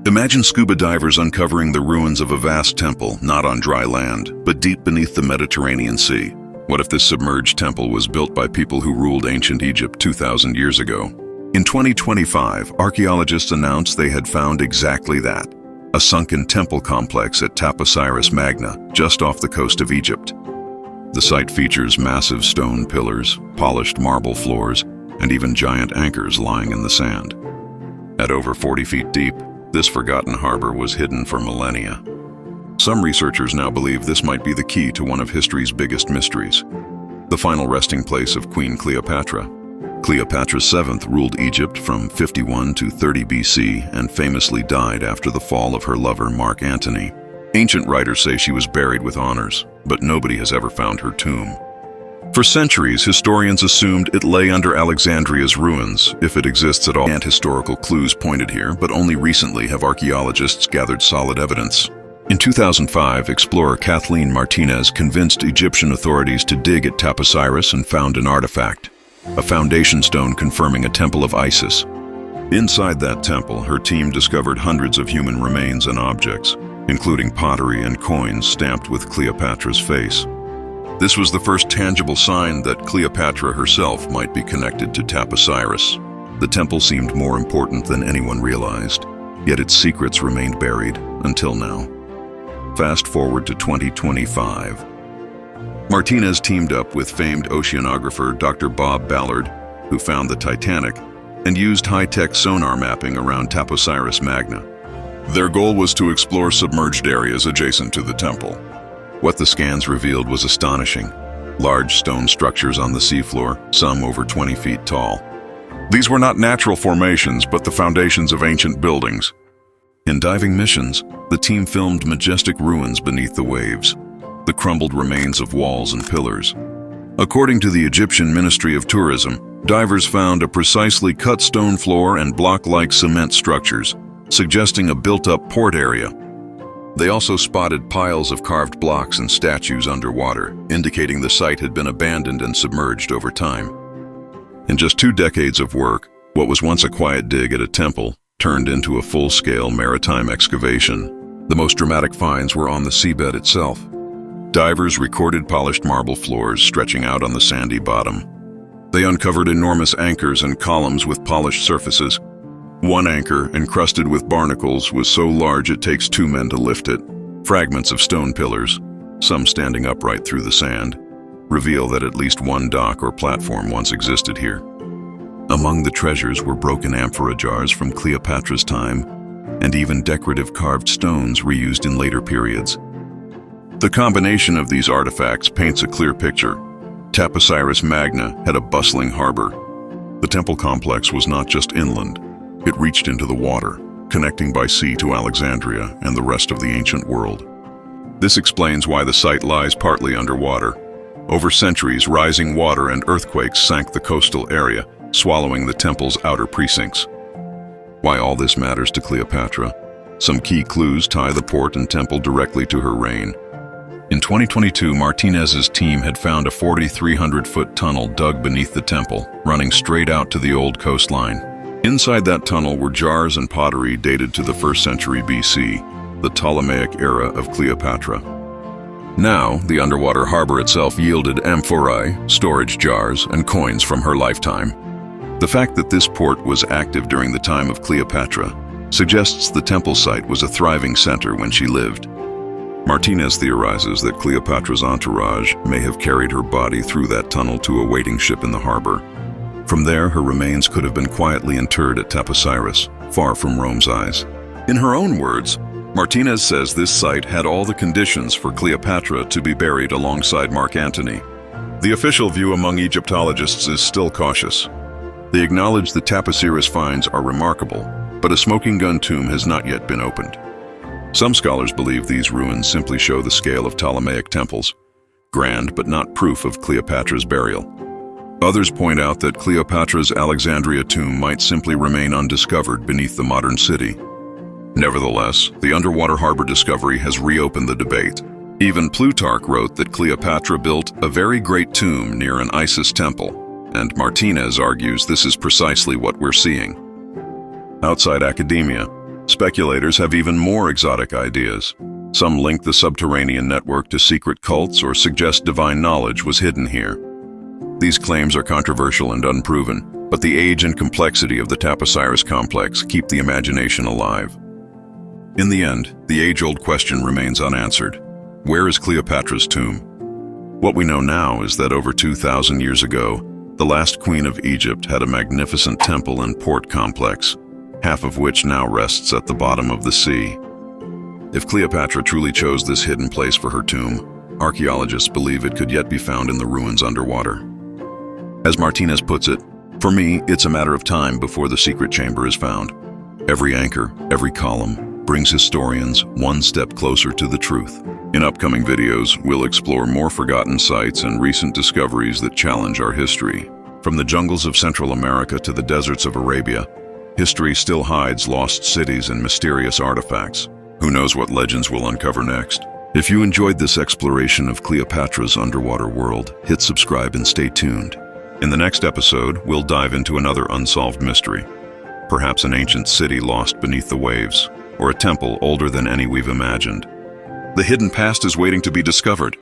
Imagine scuba divers uncovering the ruins of a vast temple, not on dry land, but deep beneath the Mediterranean Sea. What if this submerged temple was built by people who ruled ancient Egypt 2,000 years ago? In 2025, archaeologists announced they had found exactly that, a sunken temple complex at Taposiris Magna, just off the coast of Egypt. The site features massive stone pillars, polished marble floors, and even giant anchors lying in the sand. At over 40 feet deep, this forgotten harbor was hidden for millennia. Some researchers now believe this might be the key to one of history's biggest mysteries, the final resting place of Queen Cleopatra. Cleopatra VII ruled Egypt from 51 to 30 BC and famously died after the fall of her lover Mark Antony. Ancient writers say she was buried with honors, but nobody has ever found her tomb. For centuries, historians assumed it lay under Alexandria's ruins, if it exists at all. And historical clues pointed here, but only recently have archaeologists gathered solid evidence. In 2005, explorer Kathleen Martinez convinced Egyptian authorities to dig at Taposiris and found an artifact, a foundation stone confirming a temple of Isis. Inside that temple, her team discovered hundreds of human remains and objects, including pottery and coins stamped with Cleopatra's face. This was the first tangible sign that Cleopatra herself might be connected to Taposiris. The temple seemed more important than anyone realized, yet its secrets remained buried until now. Fast forward to 2025. Martinez teamed up with famed oceanographer Dr. Bob Ballard, who found the Titanic, and used high-tech sonar mapping around Taposiris Magna. Their goal was to explore submerged areas adjacent to the temple. What the scans revealed was astonishing. Large stone structures on the seafloor, some over 20 feet tall. These were not natural formations, but the foundations of ancient buildings. In diving missions, the team filmed majestic ruins beneath the waves, the crumbled remains of walls and pillars. According to the Egyptian Ministry of Tourism, divers found a precisely cut stone floor and block-like cement structures, suggesting a built-up port area. They also spotted piles of carved blocks and statues underwater, indicating the site had been abandoned and submerged over time. In just 2 decades of work, what was once a quiet dig at a temple turned into a full-scale maritime excavation. The most dramatic finds were on the seabed itself. Divers recorded polished marble floors stretching out on the sandy bottom. They uncovered enormous anchors and columns with polished surfaces. One anchor, encrusted with barnacles, was so large it takes 2 men to lift it. Fragments of stone pillars, some standing upright through the sand, reveal that at least one dock or platform once existed here. Among the treasures were broken amphora jars from Cleopatra's time, and even decorative carved stones reused in later periods. The combination of these artifacts paints a clear picture. Taposiris Magna had a bustling harbor. The temple complex was not just inland. It reached into the water, connecting by sea to Alexandria and the rest of the ancient world. This explains why the site lies partly underwater. Over centuries, rising water and earthquakes sank the coastal area, swallowing the temple's outer precincts. Why all this matters to Cleopatra? Some key clues tie the port and temple directly to her reign. In 2022, Martinez's team had found a 4,300-foot tunnel dug beneath the temple, running straight out to the old coastline. Inside that tunnel were jars and pottery dated to the 1st century BC, the Ptolemaic era of Cleopatra. Now, the underwater harbor itself yielded amphorae, storage jars, and coins from her lifetime. The fact that this port was active during the time of Cleopatra suggests the temple site was a thriving center when she lived. Martinez theorizes that Cleopatra's entourage may have carried her body through that tunnel to a waiting ship in the harbor. From there, her remains could have been quietly interred at Taposiris, far from Rome's eyes. In her own words, Martinez says this site had all the conditions for Cleopatra to be buried alongside Mark Antony. The official view among Egyptologists is still cautious. They acknowledge the Taposiris finds are remarkable, but a smoking gun tomb has not yet been opened. Some scholars believe these ruins simply show the scale of Ptolemaic temples, grand but not proof of Cleopatra's burial. Others point out that Cleopatra's Alexandria tomb might simply remain undiscovered beneath the modern city. Nevertheless, the underwater harbor discovery has reopened the debate. Even Plutarch wrote that Cleopatra built a very great tomb near an Isis temple, and Martinez argues this is precisely what we're seeing. Outside academia, Speculators have even more exotic ideas. Some link the subterranean network to secret cults or suggest divine knowledge was hidden here. These claims are controversial and unproven, but the age and complexity of the Taposiris complex keep the imagination alive. In the end, the age-old question remains unanswered. Where is Cleopatra's tomb? What we know now is that over 2,000 years ago, the last queen of Egypt had a magnificent temple and port complex, half of which now rests at the bottom of the sea. If Cleopatra truly chose this hidden place for her tomb, archaeologists believe it could yet be found in the ruins underwater. As Martinez puts it, "For me, it's a matter of time before the secret chamber is found. Every anchor, every column, brings historians one step closer to the truth." In upcoming videos, we'll explore more forgotten sites and recent discoveries that challenge our history. From the jungles of Central America to the deserts of Arabia, history still hides lost cities and mysterious artifacts. Who knows what legends we'll uncover next? If you enjoyed this exploration of Cleopatra's underwater world, hit subscribe and stay tuned. In the next episode, we'll dive into another unsolved mystery. Perhaps an ancient city lost beneath the waves, or a temple older than any we've imagined. The hidden past is waiting to be discovered.